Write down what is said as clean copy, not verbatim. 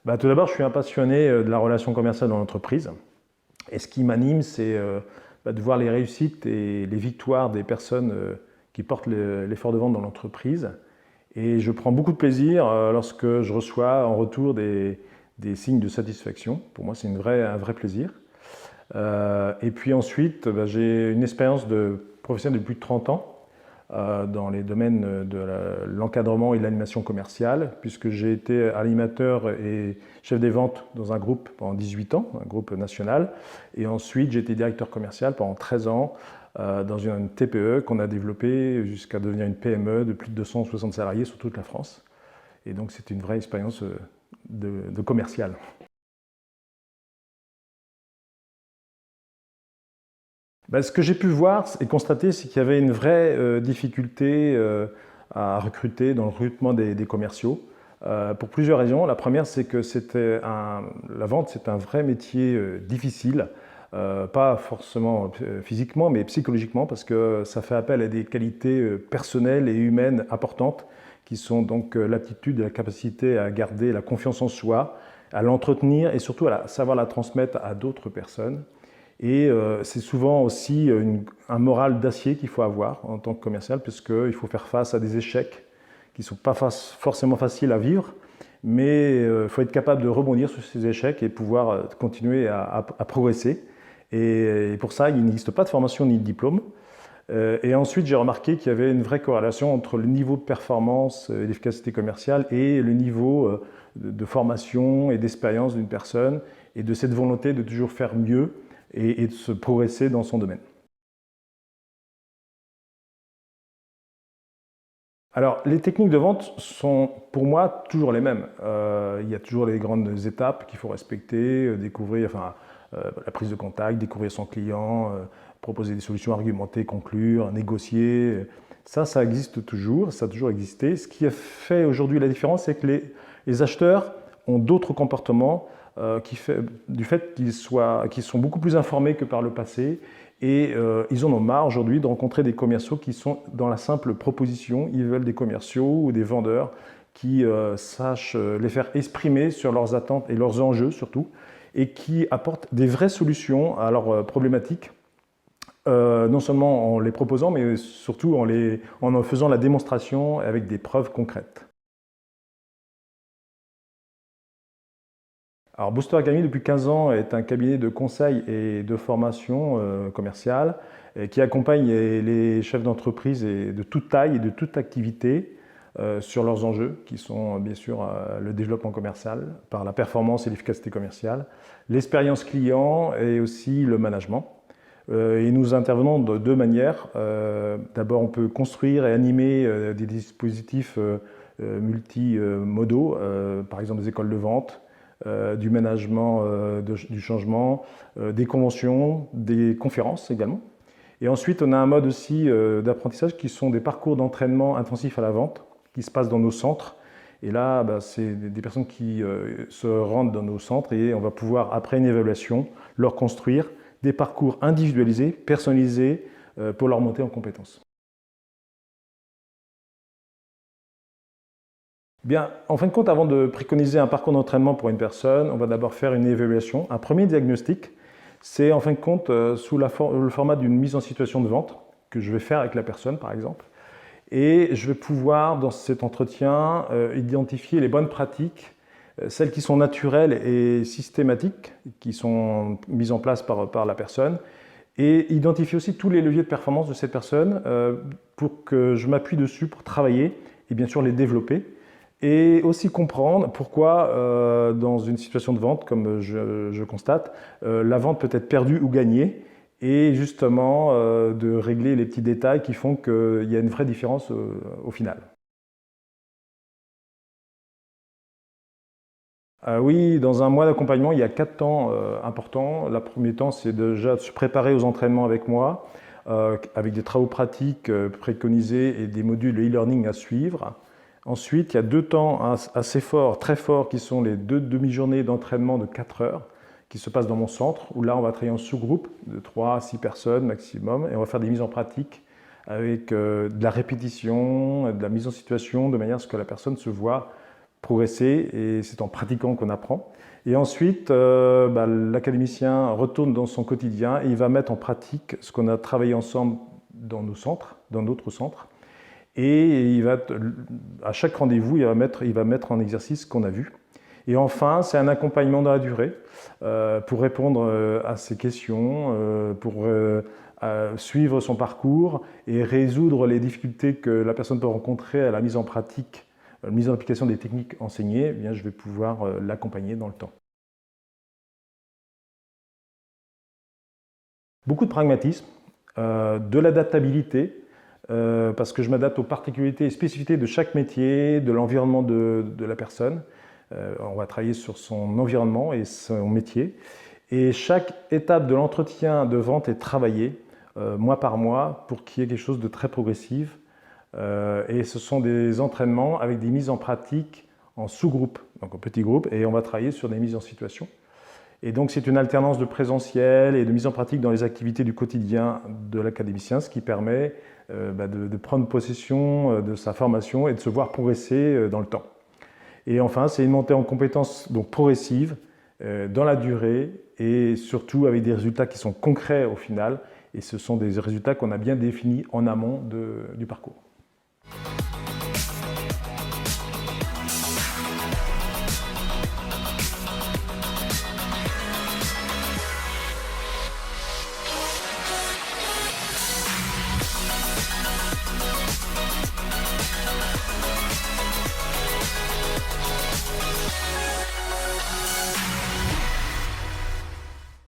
Tout d'abord, je suis un passionné de la relation commerciale dans l'entreprise. Et ce qui m'anime, c'est de voir les réussites et les victoires des personnes qui portent l'effort de vente dans l'entreprise. Et je prends beaucoup de plaisir lorsque je reçois en retour des signes de satisfaction. Pour moi, c'est un vrai plaisir. Et puis ensuite, j'ai une expérience de professionnel de plus de 30 ans dans les domaines de l'encadrement et de l'animation commerciale, puisque j'ai été animateur et chef des ventes dans un groupe pendant 18 ans, un groupe national. Et ensuite, j'ai été directeur commercial pendant 13 ans dans une TPE qu'on a développée jusqu'à devenir une PME de plus de 260 salariés sur toute la France. Et donc, c'était une vraie expérience de commercial. Ce que j'ai pu voir et constater, c'est qu'il y avait une vraie difficulté à recruter dans le recrutement des commerciaux, pour plusieurs raisons. La première, c'est que la vente, c'est un vrai métier difficile, pas forcément physiquement, mais psychologiquement, parce que ça fait appel à des qualités personnelles et humaines importantes, qui sont donc l'aptitude et la capacité à garder la confiance en soi, à l'entretenir et surtout à savoir la transmettre à d'autres personnes. Et c'est souvent aussi un moral d'acier qu'il faut avoir en tant que commercial, puisqu'il faut faire face à des échecs qui ne sont pas forcément faciles à vivre, mais il faut être capable de rebondir sur ces échecs et pouvoir continuer à progresser. Et pour ça, il n'existe pas de formation ni de diplôme. Et ensuite, j'ai remarqué qu'il y avait une vraie corrélation entre le niveau de performance et d'efficacité commerciale et le niveau de formation et d'expérience d'une personne, et de cette volonté de toujours faire mieux et de se progresser dans son domaine. Alors, les techniques de vente sont pour moi toujours les mêmes. Il y a toujours les grandes étapes qu'il faut respecter, découvrir la prise de contact, découvrir son client, proposer des solutions argumentées, conclure, négocier. Ça existe toujours, ça a toujours existé. Ce qui a fait aujourd'hui la différence, c'est que les acheteurs ont d'autres comportements du fait qu'ils sont beaucoup plus informés que par le passé, et ils en ont marre aujourd'hui de rencontrer des commerciaux qui sont dans la simple proposition. Ils veulent des commerciaux ou des vendeurs qui sachent les faire exprimer sur leurs attentes et leurs enjeux surtout, et qui apportent des vraies solutions à leurs problématiques, non seulement en les proposant, mais surtout en faisant la démonstration avec des preuves concrètes. Alors Booster Academy, depuis 15 ans, est un cabinet de conseil et de formation commerciale qui accompagne les chefs d'entreprise de toute taille et de toute activité sur leurs enjeux, qui sont bien sûr le développement commercial par la performance et l'efficacité commerciale, l'expérience client et aussi le management. Et nous intervenons de deux manières. D'abord, on peut construire et animer des dispositifs multimodaux, par exemple des écoles de vente, du management du changement, des conventions, des conférences également. Et ensuite, on a un mode aussi d'apprentissage qui sont des parcours d'entraînement intensifs à la vente qui se passent dans nos centres. Et là, c'est des personnes qui se rendent dans nos centres, et on va pouvoir, après une évaluation, leur construire des parcours individualisés, personnalisés, pour leur monter en compétences. Bien, en fin de compte, avant de préconiser un parcours d'entraînement pour une personne, on va d'abord faire une évaluation, un premier diagnostic. C'est en fin de compte sous le format d'une mise en situation de vente que je vais faire avec la personne, par exemple. Et je vais pouvoir, dans cet entretien, identifier les bonnes pratiques, celles qui sont naturelles et systématiques, qui sont mises en place par la personne, et identifier aussi tous les leviers de performance de cette personne pour que je m'appuie dessus pour travailler et bien sûr les développer. Et aussi comprendre pourquoi, dans une situation de vente, comme je constate, la vente peut être perdue ou gagnée, et justement de régler les petits détails qui font qu'il y a une vraie différence au final. Oui, dans un mois d'accompagnement, il y a 4 temps importants. Le premier temps, c'est déjà de se préparer aux entraînements avec moi, avec des travaux pratiques préconisés et des modules de e-learning à suivre. Ensuite, il y a 2 temps assez forts, très forts, qui sont les 2 demi-journées d'entraînement de 4 heures qui se passent dans mon centre, où là, on va travailler en sous-groupe de 3 à 6 personnes maximum, et on va faire des mises en pratique avec de la répétition, de la mise en situation, de manière à ce que la personne se voit progresser et c'est en pratiquant qu'on apprend. Et ensuite, l'académicien retourne dans son quotidien et il va mettre en pratique ce qu'on a travaillé ensemble dans nos centres, dans d'autres centres. Et il va, à chaque rendez-vous, il va mettre en exercice ce qu'on a vu. Et enfin, c'est un accompagnement dans la durée pour répondre à ses questions, pour suivre son parcours et résoudre les difficultés que la personne peut rencontrer à la mise en pratique, la mise en application des techniques enseignées. Eh bien, je vais pouvoir l'accompagner dans le temps. Beaucoup de pragmatisme, de l'adaptabilité, parce que je m'adapte aux particularités et spécificités de chaque métier, de l'environnement de la personne. On va travailler sur son environnement et son métier. Et chaque étape de l'entretien de vente est travaillée mois par mois pour qu'il y ait quelque chose de très progressif. Et ce sont des entraînements avec des mises en pratique en sous-groupe, donc en petits groupes, et on va travailler sur des mises en situation. Et donc c'est une alternance de présentiel et de mise en pratique dans les activités du quotidien de l'académicien, ce qui permet de prendre possession de sa formation et de se voir progresser dans le temps. Et enfin, c'est une montée en compétences donc progressive, dans la durée et surtout avec des résultats qui sont concrets au final. Et ce sont des résultats qu'on a bien définis en amont du parcours.